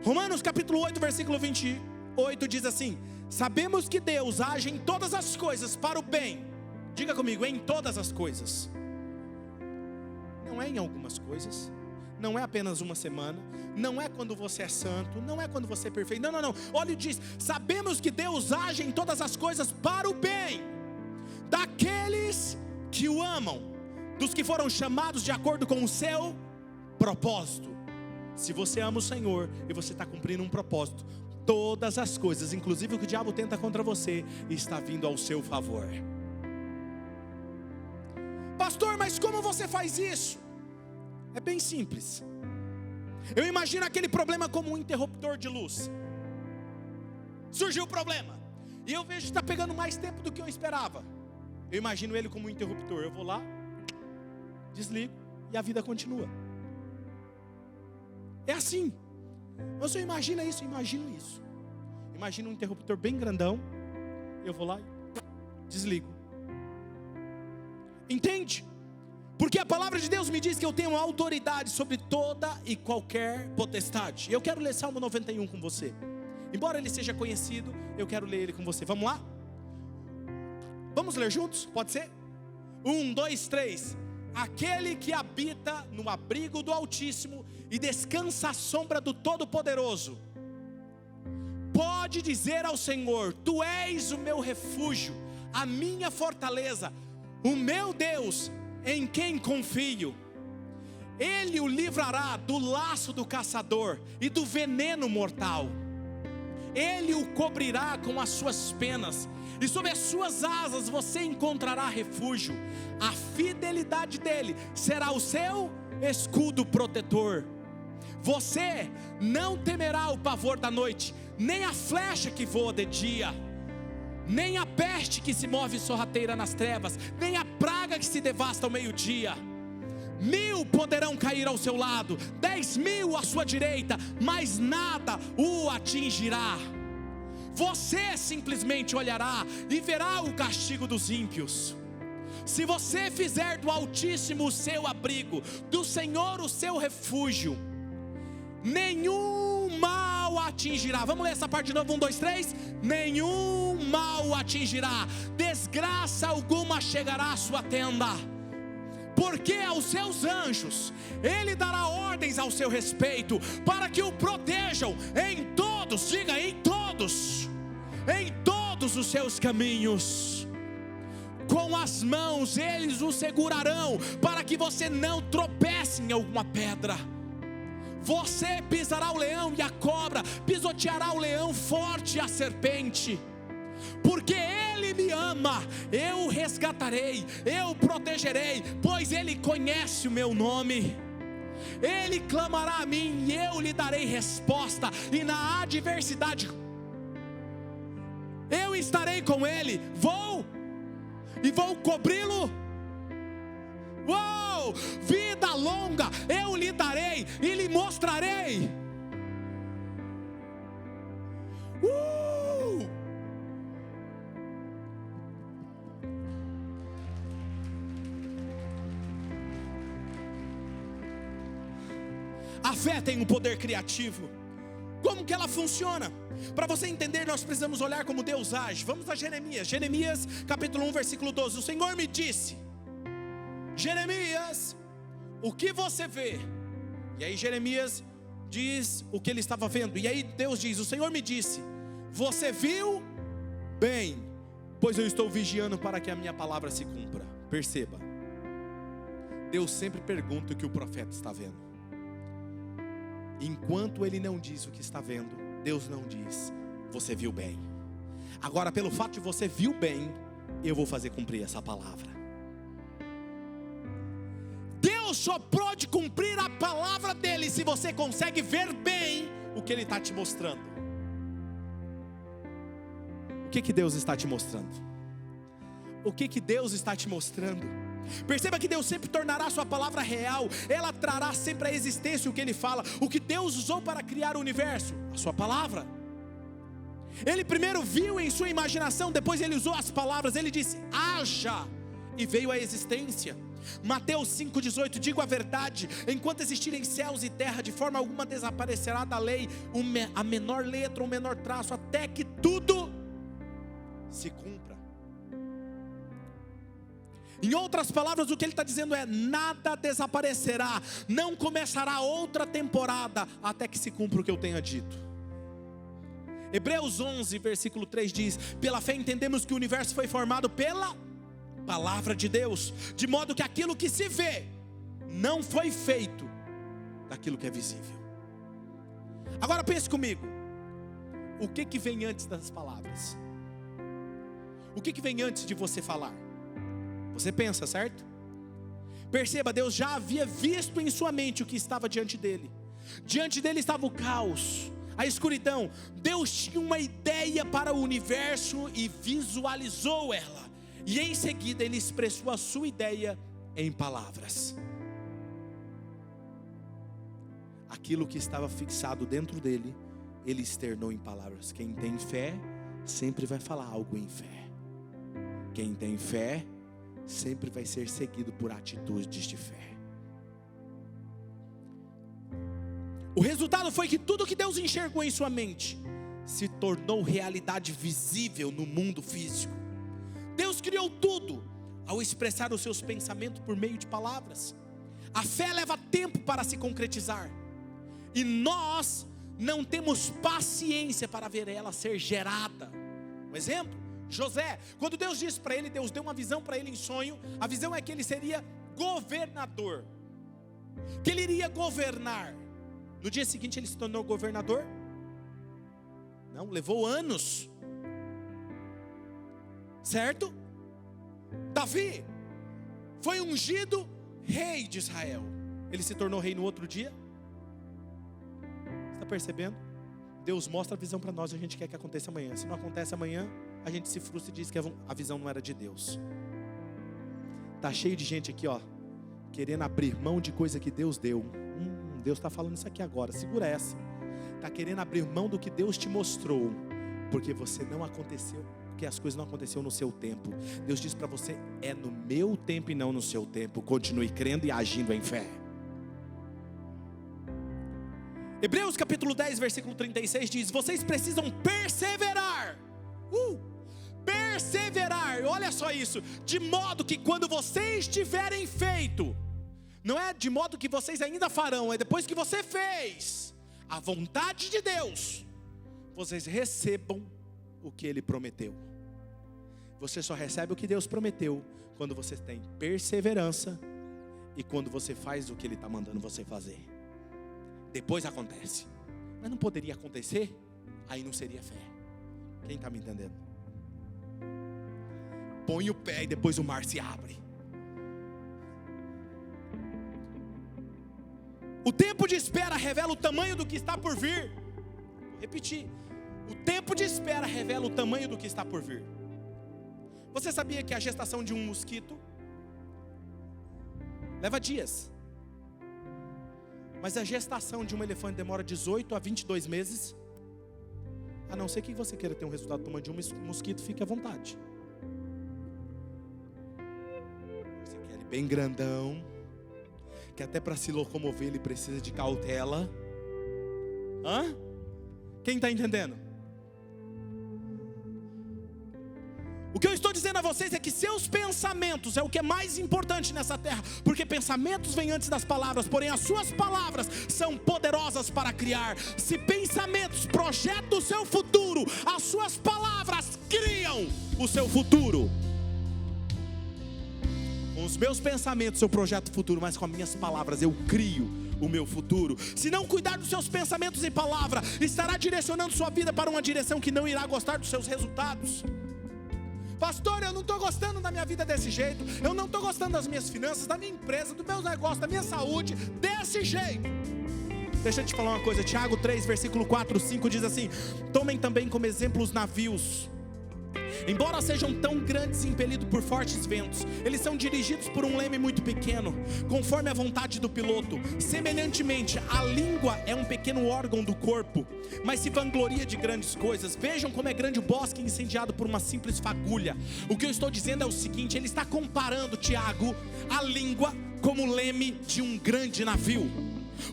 Romanos capítulo 8, versículo 28 diz assim: sabemos que Deus age em todas as coisas para o bem. Diga comigo: em todas as coisas. Não é em algumas coisas. Não é apenas uma semana. Não é quando você é santo. Não é quando você é perfeito. Não. Olha e diz: sabemos que Deus age em todas as coisas para o bem daqueles que o amam, dos que foram chamados de acordo com o seu propósito. Se você ama o Senhor e você está cumprindo um propósito, todas as coisas, inclusive o que o diabo tenta contra você, está vindo ao seu favor. Pastor, mas como você faz isso? É bem simples. Eu imagino aquele problema como um interruptor de luz. Surgiu o problema e eu vejo que está pegando mais tempo do que eu esperava. Eu imagino ele como um interruptor. Eu vou lá, desligo e a vida continua. É assim. Você imagina isso? Imagino isso. Imagina um interruptor bem grandão. Eu vou lá e desligo. Entende? Porque a palavra de Deus me diz que eu tenho autoridade sobre toda e qualquer potestade. Eu quero ler Salmo 91 com você. Embora ele seja conhecido, eu quero ler ele com você. Vamos lá? Vamos ler juntos? Pode ser? 1, 2, 3. Aquele que habita no abrigo do Altíssimo e descansa à sombra do Todo-Poderoso, pode dizer ao Senhor: tu és o meu refúgio, a minha fortaleza, o meu Deus, em quem confio. Ele o livrará do laço do caçador e do veneno mortal. Ele o cobrirá com as suas penas, e sob as suas asas você encontrará refúgio. A fidelidade dele será o seu escudo protetor. Você não temerá o pavor da noite, nem a flecha que voa de dia. nem a peste que se move sorrateira nas trevas, nem a praga que se devasta ao meio-dia. 1000 poderão cair ao seu lado, 10.000 à sua direita, mas nada o atingirá. Você simplesmente olhará e verá o castigo dos ímpios. Se você fizer do Altíssimo o seu abrigo, do Senhor o seu refúgio, nenhum mal atingirá. Vamos ler essa parte de novo, 1, 2, 3. Nenhum mal atingirá, desgraça alguma chegará à sua tenda. Porque aos seus anjos Ele dará ordens ao seu respeito, para que o protejam em todos, diga em todos os seus caminhos. Com as mãos eles o segurarão, para que você não tropece em alguma pedra. Você pisará o leão e a cobra, pisoteará o leão forte e a serpente. Porque Ele me ama, eu o resgatarei, eu o protegerei, pois Ele conhece o meu nome. Ele clamará a mim e eu lhe darei resposta, e na adversidade eu estarei com ele, vou cobri-lo. Uou! Vida longa eu lhe darei e lhe mostrarei. A fé tem um poder criativo. Como que ela funciona? Para você entender, nós precisamos olhar como Deus age. Vamos a Jeremias. Jeremias capítulo 1, versículo 12. O Senhor me disse: Jeremias, o que você vê? E aí Jeremias diz o que ele estava vendo. E aí Deus diz: o Senhor me disse: você viu? Bem, pois eu estou vigiando para que a minha palavra se cumpra. Perceba, Deus sempre pergunta o que o profeta está vendo. Enquanto ele não diz o que está vendo, Deus não diz: você viu bem. Agora, pelo fato de você viu bem, eu vou fazer cumprir essa palavra. Deus só pode cumprir a palavra dele se você consegue ver bem o que ele está te mostrando. O que Deus está te mostrando? O que Deus está te mostrando? Perceba que Deus sempre tornará a sua palavra real. Ela trará sempre à existência o que Ele fala. O que Deus usou para criar o universo? A sua palavra. Ele primeiro viu em sua imaginação, depois Ele usou as palavras. Ele disse: haja, e veio à existência. Mateus 5,18, digo a verdade, enquanto existirem céus e terra, de forma alguma desaparecerá da lei a menor letra ou menor traço, até que tudo se cumpra. Em outras palavras, o que ele está dizendo é: nada desaparecerá, não começará outra temporada, até que se cumpra o que eu tenha dito. Hebreus 11, versículo 3 diz: pela fé entendemos que o universo foi formado pela palavra de Deus, de modo que aquilo que se vê, não foi feito daquilo que é visível. Agora pense comigo, o que vem antes das palavras? O que vem antes de você falar? Você pensa, certo? Perceba, Deus já havia visto em sua mente o que estava diante dele. Diante dele estava o caos, a escuridão. Deus tinha uma ideia para o universo e visualizou ela. E em seguida ele expressou a sua ideia em palavras. Aquilo que estava fixado dentro dele, ele externou em palavras. Quem tem fé sempre vai falar algo em fé. Quem tem fé sempre vai ser seguido por atitudes de fé. O resultado foi que tudo que Deus enxergou em sua mente se tornou realidade visível no mundo físico. Deus criou tudo ao expressar os seus pensamentos por meio de palavras. A fé leva tempo para se concretizar, e nós não temos paciência para ver ela ser gerada. Um exemplo: José, quando Deus disse para ele, Deus deu uma visão para ele em sonho. A visão é que ele seria governador, que ele iria governar. No dia seguinte ele se tornou governador? Não, levou anos. Certo? Davi foi ungido rei de Israel. Ele se tornou rei no outro dia? Está percebendo? Deus mostra a visão para nós, a gente quer que aconteça amanhã. Se não acontece amanhã, a gente se frustra e diz que a visão não era de Deus. Tá cheio de gente aqui, querendo abrir mão de coisa que Deus deu. Deus está falando isso aqui agora, segura essa. Tá querendo abrir mão do que Deus te mostrou, porque as coisas não aconteceram no seu tempo. Deus diz para você, é no meu tempo e não no seu tempo. Continue crendo e agindo em fé. Hebreus capítulo 10, versículo 36 diz: vocês precisam perseverar. Perseverar, olha só isso. De modo que quando vocês tiverem feito, não é de modo que vocês ainda farão, é depois que você fez a vontade de Deus, vocês recebam o que Ele prometeu. Você só recebe o que Deus prometeu quando você tem perseverança e quando você faz o que Ele está mandando você fazer. Depois acontece. Mas não poderia acontecer? Aí não seria fé. Quem está me entendendo? Põe o pé e depois o mar se abre. O tempo de espera revela o tamanho do que está por vir. Vou repetir. O tempo de espera revela o tamanho do que está por vir. Você sabia que a gestação de um mosquito leva dias? Mas a gestação de um elefante demora 18 a 22 meses. A não ser que você queira ter um resultado do tamanho de um mosquito, fique à vontade. Você quer ele bem grandão, que até para se locomover ele precisa de cautela. Quem está entendendo? O que eu estou dizendo a vocês é que seus pensamentos é o que é mais importante nessa terra, porque pensamentos vêm antes das palavras, porém as suas palavras são poderosas para criar. Se pensamentos projetam o seu futuro, as suas palavras criam o seu futuro. Com os meus pensamentos eu projeto o futuro, mas com as minhas palavras eu crio o meu futuro. Se não cuidar dos seus pensamentos e palavra, estará direcionando sua vida para uma direção que não irá gostar dos seus resultados. Pastor, eu não estou gostando da minha vida desse jeito, eu não estou gostando das minhas finanças, da minha empresa, dos meus negócios, da minha saúde, desse jeito. Deixa eu te falar uma coisa, Tiago 3, versículo 4, 5 diz assim: tomem também como exemplo os navios. Embora sejam tão grandes e impelidos por fortes ventos, eles são dirigidos por um leme muito pequeno, conforme a vontade do piloto. Semelhantemente, a língua é um pequeno órgão do corpo, mas se vangloria de grandes coisas. Vejam como é grande o bosque incendiado por uma simples fagulha. O que eu estou dizendo é o seguinte: ele está comparando, Tiago, a língua como o leme de um grande navio.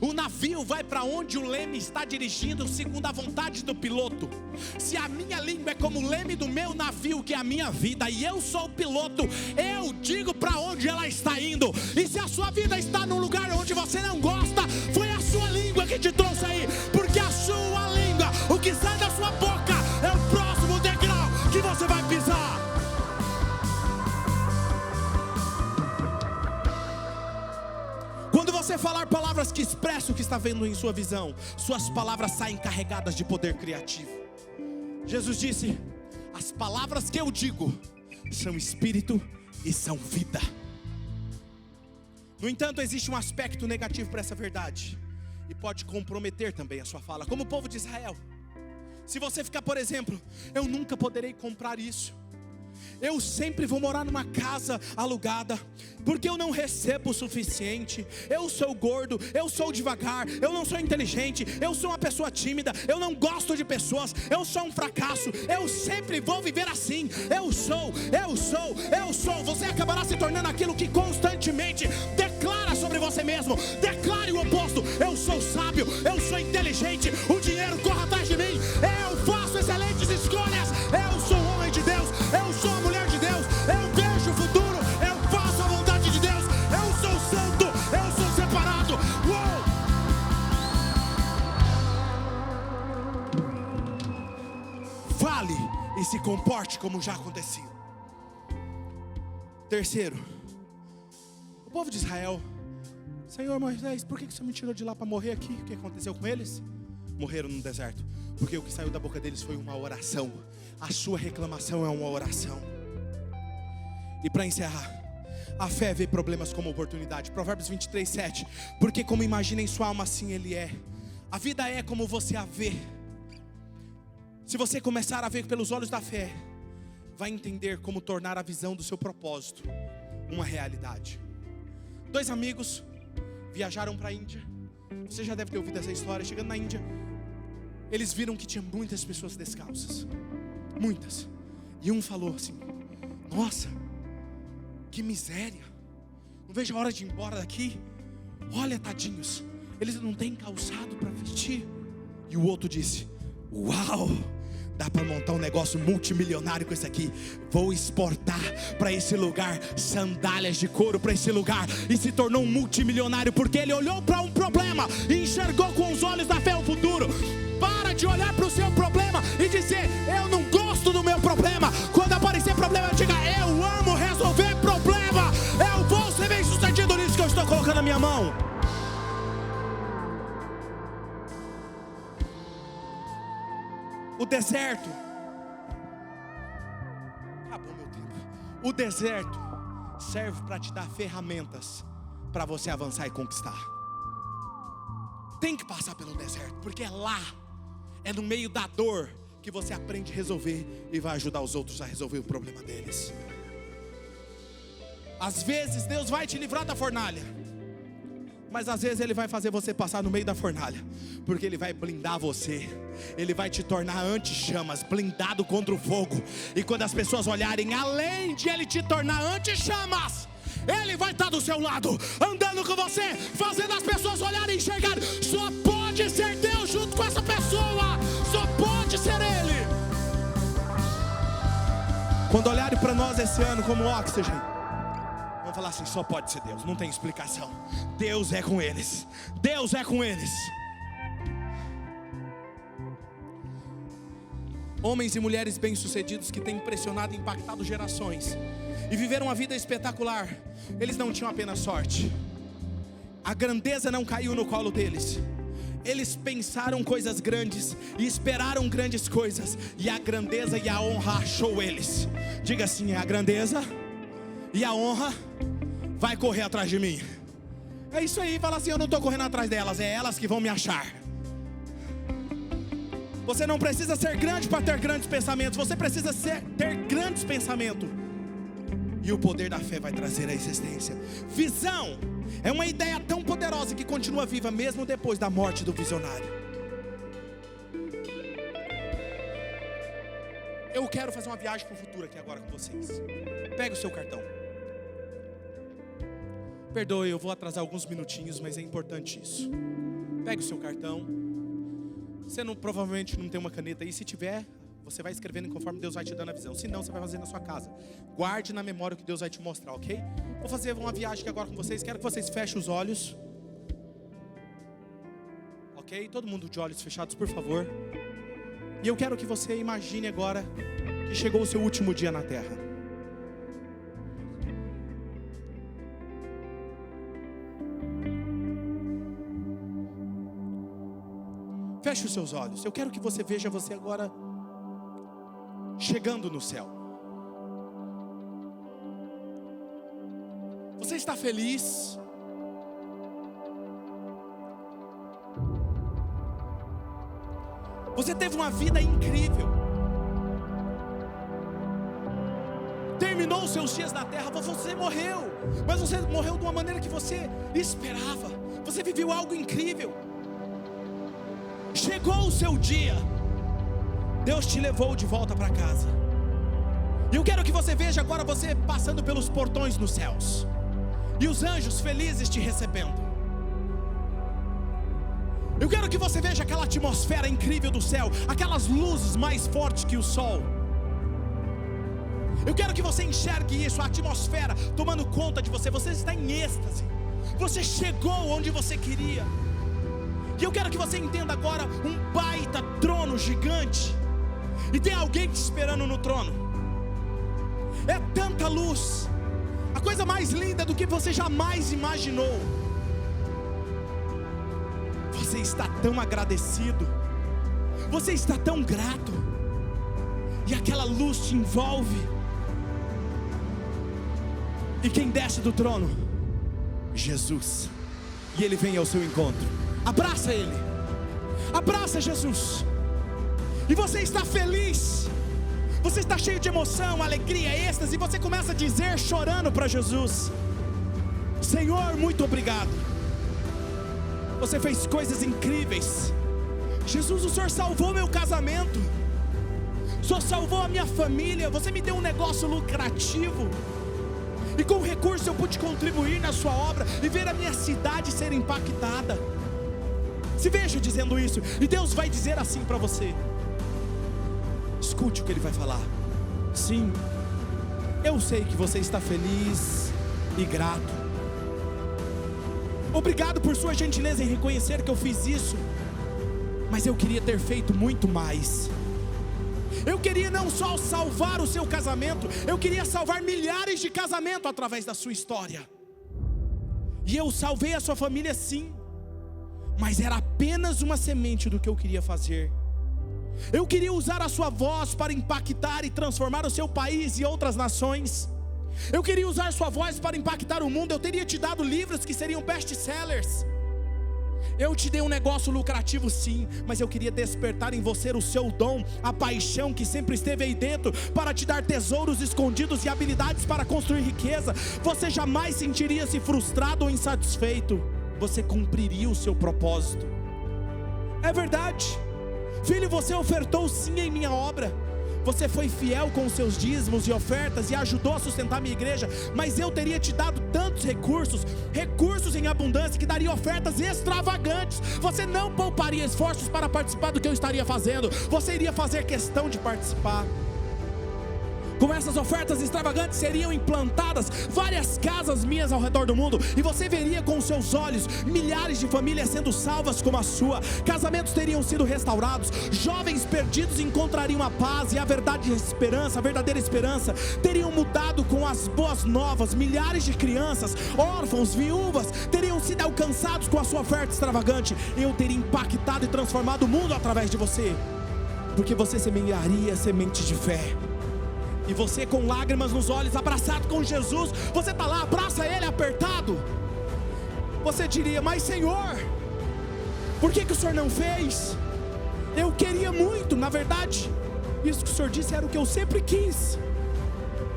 O navio vai para onde o leme está dirigindo, segundo a vontade do piloto. Se a minha língua é como o leme do meu navio, que é a minha vida, e eu sou o piloto, eu digo para onde ela está indo. E se a sua vida está num lugar onde você não gosta, foi a sua língua que te trouxe aí. Porque a sua língua, o que sai da sua boca, é o próximo degrau que você vai pisar. Quando você falar palavras que expressam o que está vendo em sua visão, suas palavras saem carregadas de poder criativo. Jesus disse: as palavras que eu digo são espírito e são vida. No entanto, existe um aspecto negativo para essa verdade, e pode comprometer também a sua fala. Como o povo de Israel, se você ficar, por exemplo, eu nunca poderei comprar isso, eu sempre vou morar numa casa alugada, porque eu não recebo o suficiente, eu sou gordo, eu sou devagar, eu não sou inteligente, eu sou uma pessoa tímida, eu não gosto de pessoas, eu sou um fracasso, eu sempre vou viver assim, eu sou. Você acabará se tornando aquilo que constantemente declara sobre você mesmo. Declare o oposto: eu sou sábio, eu sou inteligente, o dinheiro corre atrás de mim, eu faço excelentes escolhas, eu sou homem de Deus, eu sou a mulher de Deus, eu vejo o futuro, eu faço a vontade de Deus, eu sou santo, eu sou separado. Fale e se comporte como já aconteceu. Terceiro, o povo de Israel: Senhor Moisés, por que você me tirou de lá para morrer aqui? O que aconteceu com eles? Morreram no deserto, porque o que saiu da boca deles foi uma oração. A sua reclamação é uma oração. E para encerrar, a fé vê problemas como oportunidade. Provérbios 23, 7. Porque como imagina em sua alma, assim ele é. A vida é como você a vê. Se você começar a ver pelos olhos da fé, vai entender como tornar a visão do seu propósito uma realidade. 2 amigos viajaram para a Índia. Você já deve ter ouvido essa história. Chegando na Índia, eles viram que tinha muitas pessoas descalças, muitas. E um falou assim: nossa, que miséria, não vejo a hora de ir embora daqui. Olha, tadinhos, eles não têm calçado para vestir. E o outro disse: uau, dá para montar um negócio multimilionário com isso aqui. Vou exportar para esse lugar sandálias de couro para esse lugar. E se tornou um multimilionário porque ele olhou para um problema e enxergou com os olhos da fé o futuro. Para de olhar para o seu problema e dizer: eu não gosto do meu problema. Quando aparecer problema, diga: eu amo resolver problema. Eu vou ser bem sucedido nisso que eu estou colocando na minha mão. O deserto, acabou meu tempo. O deserto serve para te dar ferramentas para você avançar e conquistar. Tem que passar pelo deserto, porque é lá, é no meio da dor que você aprende a resolver e vai ajudar os outros a resolver o problema deles. Às vezes Deus vai te livrar da fornalha, mas às vezes Ele vai fazer você passar no meio da fornalha, porque Ele vai blindar você. Ele vai te tornar anti-chamas, blindado contra o fogo. E quando as pessoas olharem, além de Ele te tornar anti-chamas, Ele vai estar do seu lado, andando com você, fazendo as pessoas olharem e enxergarem. Só pode ser Deus junto com essa pessoa, só pode ser Ele. Quando olharem para nós esse ano como Oxygen, vão falar assim: só pode ser Deus, não tem explicação. Deus é com eles, Deus é com eles. Homens e mulheres bem-sucedidos que têm impressionado e impactado gerações e viveram uma vida espetacular. Eles não tinham apenas sorte, a grandeza não caiu no colo deles. Eles pensaram coisas grandes e esperaram grandes coisas, e a grandeza e a honra achou eles. Diga assim: a grandeza e a honra vai correr atrás de mim. É isso aí. Fala assim: eu não estou correndo atrás delas, é elas que vão me achar. Você não precisa ser grande para ter grandes pensamentos, você precisa ter grandes pensamentos, e o poder da fé vai trazer a existência. Visão é uma ideia tão poderosa que continua viva mesmo depois da morte do visionário. Eu quero fazer uma viagem para o futuro aqui agora com vocês. Pega o seu cartão. Perdoe, eu vou atrasar alguns minutinhos, mas é importante isso. Pega o seu cartão. Você provavelmente não tem uma caneta aí. Se tiver, você vai escrevendo conforme Deus vai te dando a visão. Se não, você vai fazer na sua casa. Guarde na memória o que Deus vai te mostrar, ok? Vou fazer uma viagem aqui agora com vocês. Quero que vocês fechem os olhos. Ok? Todo mundo de olhos fechados, por favor. E eu quero que você imagine agora que chegou o seu último dia na terra. Feche os seus olhos. Eu quero que você veja você agora chegando no céu. Você está feliz? Você teve uma vida incrível. Terminou os seus dias na terra. Você morreu, mas você morreu de uma maneira que você esperava. Você viveu algo incrível. Chegou o seu dia, Deus te levou de volta para casa. E eu quero que você veja agora você passando pelos portões nos céus, e os anjos felizes te recebendo. Eu quero que você veja aquela atmosfera incrível do céu, aquelas luzes mais fortes que o sol. Eu quero que você enxergue isso, a atmosfera tomando conta de você. Você está em êxtase, você chegou onde você queria. E eu quero que você entenda agora um baita trono gigante, e tem alguém te esperando no trono. É tanta luz, a coisa mais linda do que você jamais imaginou. Você está tão agradecido, você está tão grato, e aquela luz te envolve. E quem desce do trono? Jesus. E Ele vem ao seu encontro. Abraça Ele, abraça Jesus, e você está feliz, Você está cheio de emoção, alegria, êxtase, e você começa a dizer chorando para Jesus: Senhor, muito obrigado. Você fez coisas incríveis. Jesus, o Senhor salvou meu casamento. O Senhor salvou a minha família. Você me deu um negócio lucrativo. E com o recurso eu pude contribuir na sua obra e ver a minha cidade ser impactada. Se veja dizendo isso. E Deus vai dizer assim para você. Escute o que Ele vai falar. Sim, eu sei que você está feliz e grato. Obrigado por sua gentileza em reconhecer que eu fiz isso. Mas eu queria ter feito muito mais. Eu queria não só salvar o seu casamento, eu queria salvar milhares de casamentos através da sua história. E eu salvei a sua família sim, mas era apenas uma semente do que eu queria fazer. Eu queria usar a sua voz para impactar e transformar o seu país e outras nações. Eu queria usar sua voz para impactar o mundo. Eu teria te dado livros que seriam best-sellers. Eu te dei um negócio lucrativo sim, mas eu queria despertar em você o seu dom, a paixão que sempre esteve aí dentro, para te dar tesouros escondidos e habilidades para construir riqueza. Você jamais sentiria-se frustrado ou insatisfeito. Você cumpriria o seu propósito. É verdade, filho, você ofertou sim em minha obra. Você foi fiel com os seus dízimos e ofertas e ajudou a sustentar minha igreja. Mas eu teria te dado tantos recursos em abundância, que daria ofertas extravagantes. Você não pouparia esforços para participar do que eu estaria fazendo. Você iria fazer questão de participar. Com essas ofertas extravagantes seriam implantadas várias casas minhas ao redor do mundo, e você veria com os seus olhos milhares de famílias sendo salvas como a sua. Casamentos teriam sido restaurados, jovens perdidos encontrariam a paz e a verdade e a esperança, a verdadeira esperança. Teriam mudado com as boas novas. Milhares de crianças, órfãos, viúvas teriam sido alcançados com a sua oferta extravagante. Eu teria impactado e transformado o mundo através de você, porque você semearia semente de fé. E você, com lágrimas nos olhos, abraçado com Jesus, você está lá, abraça Ele apertado. Você diria: mas Senhor, por que o Senhor não fez? Eu queria muito. Na verdade, isso que o Senhor disse era o que eu sempre quis.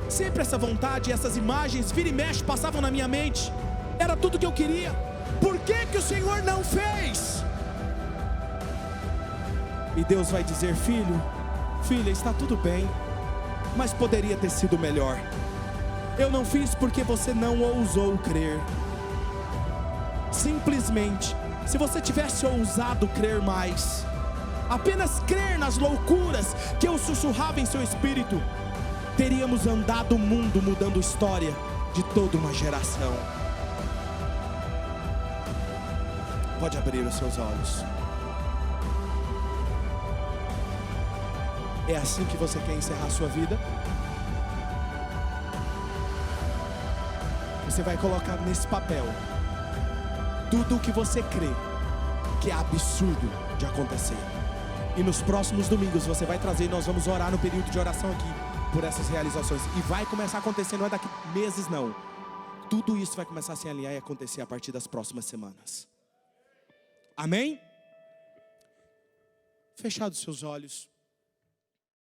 Sempre essa vontade, essas imagens, vira e mexe, passavam na minha mente. Era tudo que eu queria. Por que o Senhor não fez? E Deus vai dizer: filho, filha, está tudo bem, mas poderia ter sido melhor. Eu não fiz porque você não ousou crer. Simplesmente, se você tivesse ousado crer mais, apenas crer nas loucuras que eu sussurrava em seu espírito, teríamos andado o mundo mudando a história de toda uma geração. Pode abrir os seus olhos. É assim que você quer encerrar a sua vida? Você vai colocar nesse papel tudo o que você crê que é absurdo de acontecer. E nos próximos domingos você vai trazer, e nós vamos orar no período de oração aqui por essas realizações. E vai começar a acontecer, não é daqui meses não. Tudo isso vai começar a se alinhar e acontecer a partir das próximas semanas. Amém? Fechados seus olhos.